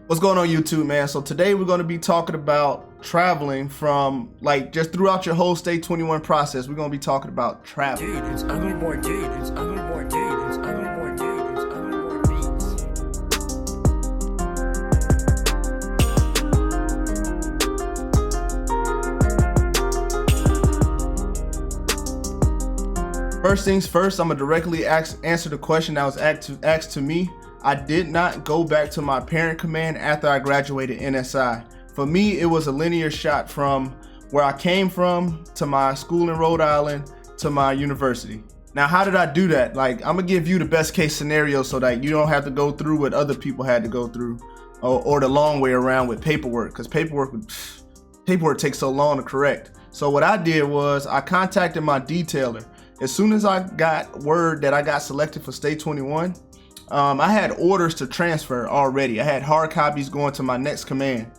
What's going on YouTube, man? So today we're going to be talking about traveling from just throughout your whole STA-21 process. We're going to be talking about travel. Dude, it's ugly boy, dude, it's ugly boy, dude, it's ugly boy, dude, it's ugly boy beats. First things first, I'm going to directly answer the question that was asked to me. I did not go back to my parent command after I graduated NSI. For me, it was a linear shot from where I came from to my school in Rhode Island to my university. Now, how did I do that? I'm gonna give you the best case scenario so that you don't have to go through what other people had to go through, or the long way around with paperwork, because paperwork takes so long to correct. So what I did was I contacted my detailer. As soon as I got word that I got selected for STA-21, I had orders to transfer already. I had hard copies going to my next command.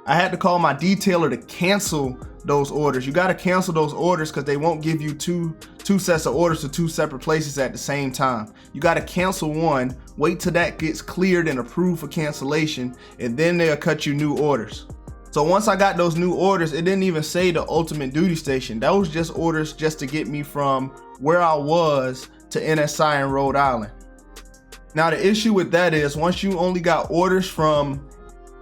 I had to call my detailer to cancel those orders. You got to cancel those orders because they won't give you two sets of orders to two separate places at the same time. You got to cancel one, wait till that gets cleared and approved for cancellation, and then they'll cut you new orders. So once I got those new orders, it didn't even say the ultimate duty station. That was just orders just to get me from where I was to NSI in Rhode Island. Now the issue with that is once you only got orders from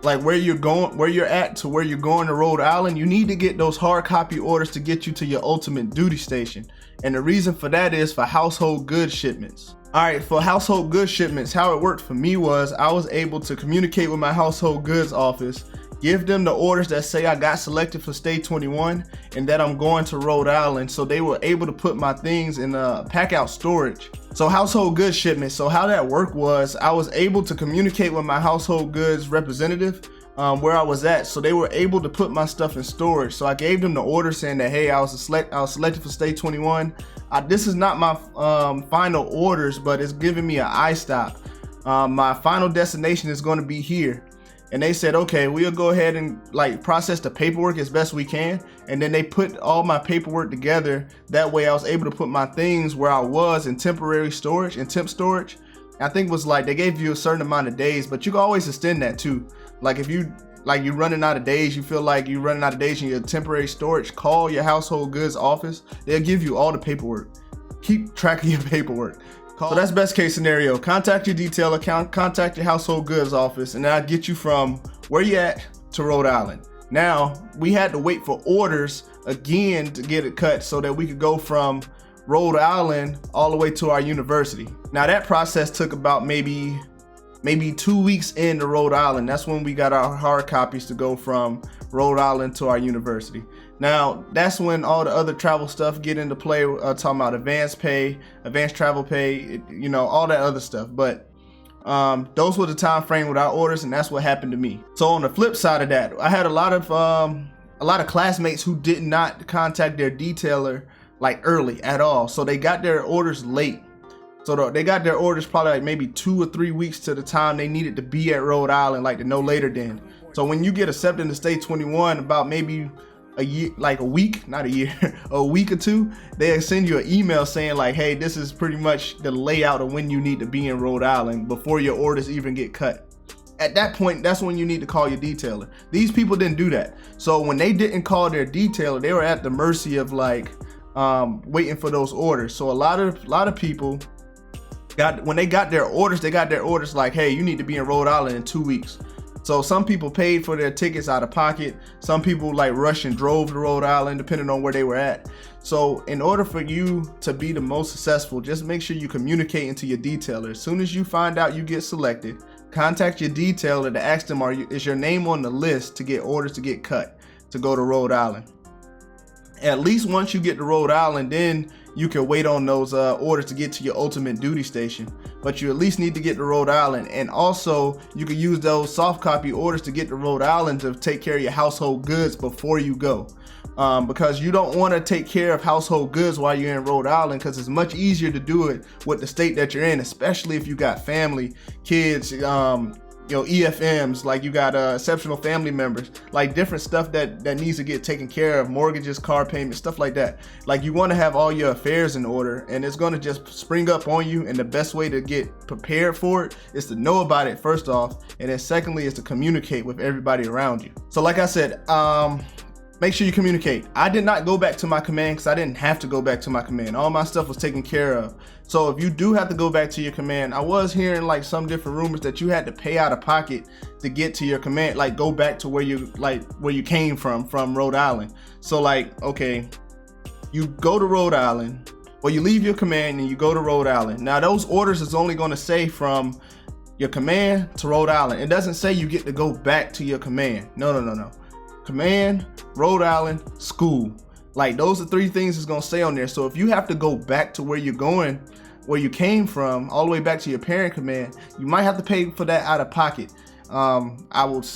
where you're at to where you're going to Rhode Island, you need to get those hard copy orders to get you to your ultimate duty station. And the reason for that is for household goods shipments. All right, for household goods shipments, how it worked for me was I was able to communicate with my household goods office, give them the orders that say I got selected for STA-21 and that I'm going to Rhode Island, so they were able to put my things in pack out storage. So household goods shipments, so how that worked was I was able to communicate with my household goods representative where I was at, so they were able to put my stuff in storage. So I gave them the order saying that, hey, I was selected for STA-21. This is not my final orders, but it's giving me an I-stop. My final destination is going to be here. And they said, okay, we'll go ahead and process the paperwork as best we can. And then they put all my paperwork together. That way I was able to put my things where I was in temporary storage and temp storage. I think it was they gave you a certain amount of days, but you can always extend that too. If you're running out of days, you feel like you're running out of days in your temporary storage, call your household goods office. They'll give you all the paperwork. Keep track of your paperwork. So that's best case scenario. Contact your detailer, contact your household goods office, and that'll get you from where you at to Rhode Island. Now, we had to wait for orders again to get it cut so that we could go from Rhode Island all the way to our university. Now that process took about maybe 2 weeks into Rhode Island. That's when we got our hard copies to go from Rhode Island to our university. Now that's when all the other travel stuff get into play, talking about advanced pay, advanced travel pay, all that other stuff. But those were the time frame with our orders, and that's what happened to me. So on the flip side of that, I had a lot of classmates who did not contact their detailer early at all. So they got their orders late. So they got their orders probably maybe 2 or 3 weeks to the time they needed to be at Rhode Island, to no later than. So when you get accepted to STA-21, about maybe a year, a week, not a year, a week or two, they'll send you an email saying hey, this is pretty much the layout of when you need to be in Rhode Island before your orders even get cut. At that point, that's when you need to call your detailer. These people didn't do that. So when they didn't call their detailer, they were at the mercy of waiting for those orders. So a lot of people when they got their orders, hey, you need to be in Rhode Island in 2 weeks. So some people paid for their tickets out of pocket. Some people rushed and drove to Rhode Island, depending on where they were at. So in order for you to be the most successful, just make sure you communicate to your detailer. As soon as you find out you get selected, contact your detailer to ask them, is your name on the list to get orders to get cut to go to Rhode Island. At least once you get to Rhode Island, then you can wait on those orders to get to your ultimate duty station. But you at least need to get to Rhode Island, and also you can use those soft copy orders to get to Rhode Island to take care of your household goods before you go, because you don't want to take care of household goods while you're in Rhode Island, because it's much easier to do it with the state that you're in, especially if you got family, kids, EFMs, like you got exceptional family members, like different stuff that needs to get taken care of, mortgages, car payments, stuff like that. Like you want to have all your affairs in order, and it's going to just spring up on you, and the best way to get prepared for it is to know about it first off, and then secondly is to communicate with everybody around you. So like I said, make sure you communicate. I did not go back to my command because I didn't have to go back to my command. All my stuff was taken care of. So if you do have to go back to your command, I was hearing like some different rumors that you had to pay out of pocket to get to your command, like go back to where you came from Rhode Island. So like, okay, you go to Rhode Island, or you leave your command and you go to Rhode Island. Now those orders is only going to say from your command to Rhode Island. It doesn't say you get to go back to your command. No. Command, Rhode Island, school. Like those are three things it's gonna say on there. So if you have to go back to where you're going, where you came from, all the way back to your parent command, you might have to pay for that out of pocket. I would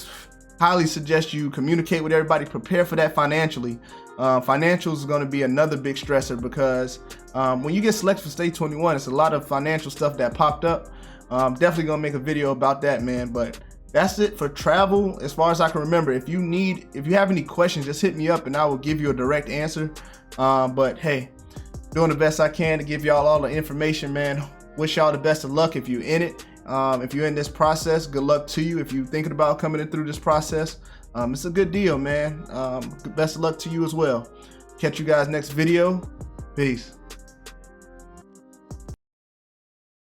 highly suggest you communicate with everybody, prepare for that financially. Financials is gonna be another big stressor because when you get selected for STA-21, it's a lot of financial stuff that popped up. Definitely gonna make a video about that, man. But that's it for travel as far as I can remember. If you have any questions, just hit me up and I will give you a direct answer. But hey, doing the best I can to give y'all all the information, man. Wish y'all the best of luck if you're in it. If you're in this process, good luck to you. If you're thinking about coming in through this process, it's a good deal, man. Best of luck to you as well. Catch you guys next video. Peace.